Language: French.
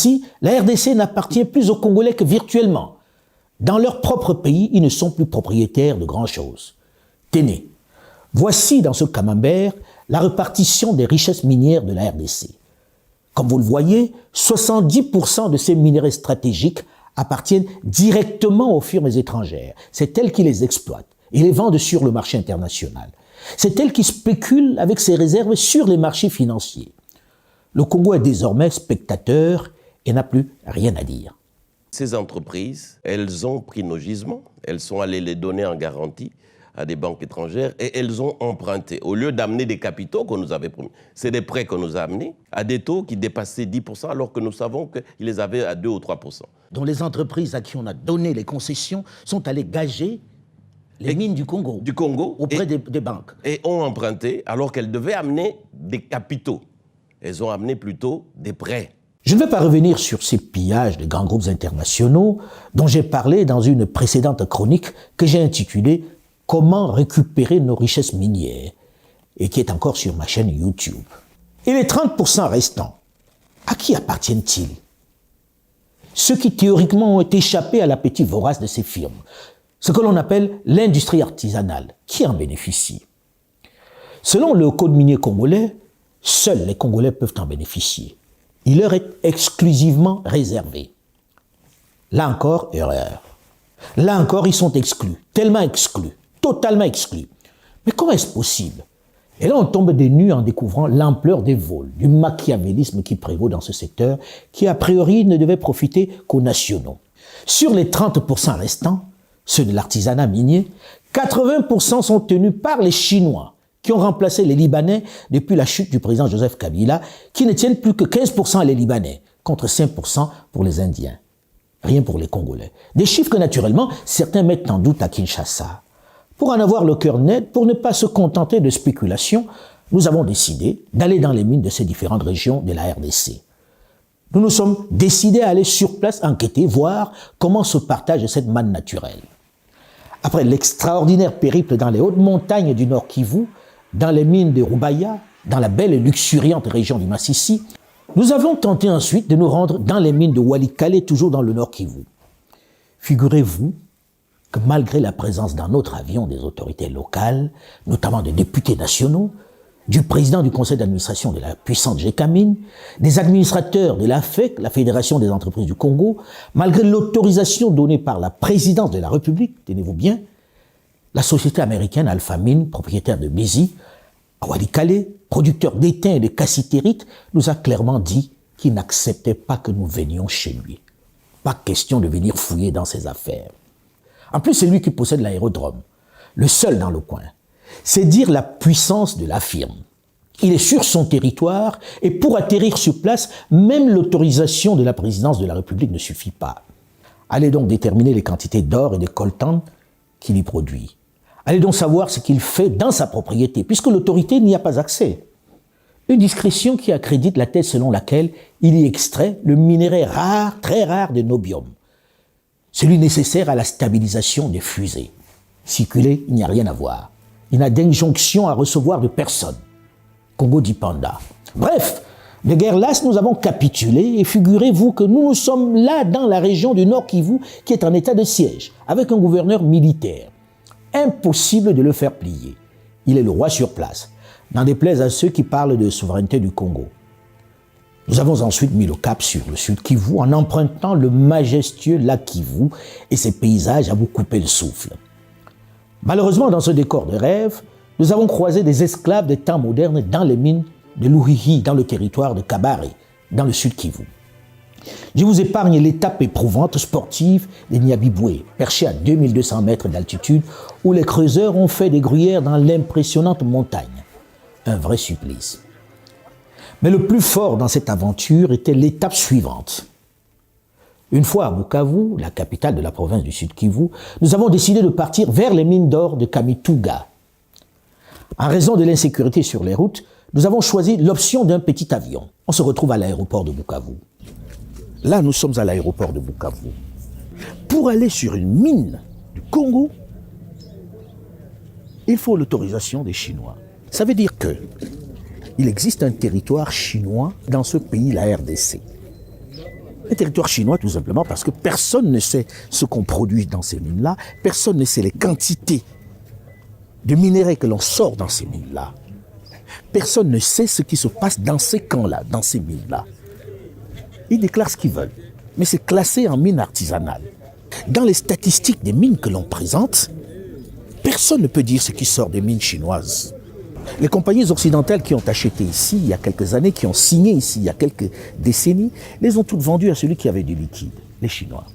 Ainsi, la RDC n'appartient plus aux Congolais que virtuellement. Dans leur propre pays, ils ne sont plus propriétaires de grand-chose. Tenez, voici dans ce camembert la répartition des richesses minières de la RDC. Comme vous le voyez, 70% de ces minerais stratégiques appartiennent directement aux firmes étrangères. C'est elles qui les exploitent et les vendent sur le marché international. C'est elles qui spéculent avec ces réserves sur les marchés financiers. Le Congo est désormais spectateur et n'a plus rien à dire. Ces entreprises, elles ont pris nos gisements, elles sont allées les donner en garantie à des banques étrangères et elles ont emprunté. Au lieu d'amener des capitaux qu'on nous avait promis, c'est des prêts qu'on nous a amenés à des taux qui dépassaient 10% alors que nous savons qu'ils les avaient à 2 ou 3%. Dont les entreprises à qui on a donné les concessions sont allées gager les mines du Congo auprès des banques. Et ont emprunté alors qu'elles devaient amener des capitaux. Elles ont amené plutôt des prêts. Je ne vais pas revenir sur ces pillages de grands groupes internationaux dont j'ai parlé dans une précédente chronique que j'ai intitulée « Comment récupérer nos richesses minières » et qui est encore sur ma chaîne YouTube. Et les 30% restants, à qui appartiennent-ils? Ceux qui théoriquement ont échappé à l'appétit vorace de ces firmes, ce que l'on appelle l'industrie artisanale, qui en bénéficie? Selon le code minier congolais, seuls les Congolais peuvent en bénéficier. Il leur est exclusivement réservé. Là encore, erreur. Là encore, ils sont exclus, tellement exclus, totalement exclus. Mais comment est-ce possible? Et là, on tombe des nues en découvrant l'ampleur des vols, du machiavélisme qui prévaut dans ce secteur, qui a priori ne devait profiter qu'aux nationaux. Sur les 30% restants, ceux de l'artisanat minier, 80% sont tenus par les Chinois, qui ont remplacé les Libanais depuis la chute du président Joseph Kabila, qui ne tiennent plus que 15% les Libanais, contre 5% pour les Indiens. Rien pour les Congolais. Des chiffres que, naturellement, certains mettent en doute à Kinshasa. Pour en avoir le cœur net, pour ne pas se contenter de spéculations, nous avons décidé d'aller dans les mines de ces différentes régions de la RDC. Nous nous sommes décidés à aller sur place enquêter, voir comment se partage cette manne naturelle. Après l'extraordinaire périple dans les hautes montagnes du Nord Kivu, dans les mines de Rubaya, dans la belle et luxuriante région du Massissi, nous avons tenté ensuite de nous rendre dans les mines de Walikale, toujours dans le Nord Kivu. Figurez-vous que malgré la présence dans notre avion des autorités locales, notamment des députés nationaux, du président du conseil d'administration de la puissante GECAMINE, des administrateurs de l'AFEC, la Fédération des entreprises du Congo, malgré l'autorisation donnée par la présidence de la République, tenez-vous bien, la société américaine Alphamine, propriétaire de Bézi, à Walikale, producteur d'étain et de cassitérite, nous a clairement dit qu'il n'acceptait pas que nous venions chez lui. Pas question de venir fouiller dans ses affaires. En plus, c'est lui qui possède l'aérodrome, le seul dans le coin. C'est dire la puissance de la firme. Il est sur son territoire et pour atterrir sur place, même l'autorisation de la présidence de la République ne suffit pas. Allez donc déterminer les quantités d'or et de coltan qu'il y produit. Allez donc savoir ce qu'il fait dans sa propriété, puisque l'autorité n'y a pas accès. Une discrétion qui accrédite la thèse selon laquelle il y extrait le minerai rare, très rare de nobium, celui nécessaire à la stabilisation des fusées. Circuler, il n'y a rien à voir. Il n'a d'injonction à recevoir de personne. Congo dit panda. Bref, de guerre lasse, nous avons capitulé et figurez-vous que nous sommes là dans la région du Nord Kivu qui est en état de siège, avec un gouverneur militaire. Impossible de le faire plier. Il est le roi sur place, n'en déplaise à ceux qui parlent de souveraineté du Congo. Nous avons ensuite mis le cap sur le sud Kivu en empruntant le majestueux lac Kivu et ses paysages à vous couper le souffle. Malheureusement, dans ce décor de rêve, nous avons croisé des esclaves de temps modernes dans les mines de Luhihi, dans le territoire de Kabare, dans le sud Kivu. Je vous épargne l'étape éprouvante sportive des Nyabibwe, perchée à 2200 mètres d'altitude, où les creuseurs ont fait des gruyères dans l'impressionnante montagne. Un vrai supplice. Mais le plus fort dans cette aventure était l'étape suivante. Une fois à Bukavu, la capitale de la province du Sud Kivu, nous avons décidé de partir vers les mines d'or de Kamituga. En raison de l'insécurité sur les routes, nous avons choisi l'option d'un petit avion. On se retrouve à l'aéroport de Bukavu. Là, nous sommes à l'aéroport de Bukavu. Pour aller sur une mine du Congo, il faut l'autorisation des Chinois. Ça veut dire que il existe un territoire chinois dans ce pays, la RDC. Un territoire chinois tout simplement parce que personne ne sait ce qu'on produit dans ces mines-là, personne ne sait les quantités de minerais que l'on sort dans ces mines-là. Personne ne sait ce qui se passe dans ces camps-là, dans ces mines-là. Ils déclarent ce qu'ils veulent, mais c'est classé en mine artisanale. Dans les statistiques des mines que l'on présente, personne ne peut dire ce qui sort des mines chinoises. Les compagnies occidentales qui ont acheté ici il y a quelques années, qui ont signé ici il y a quelques décennies, les ont toutes vendues à celui qui avait du liquide, les Chinois.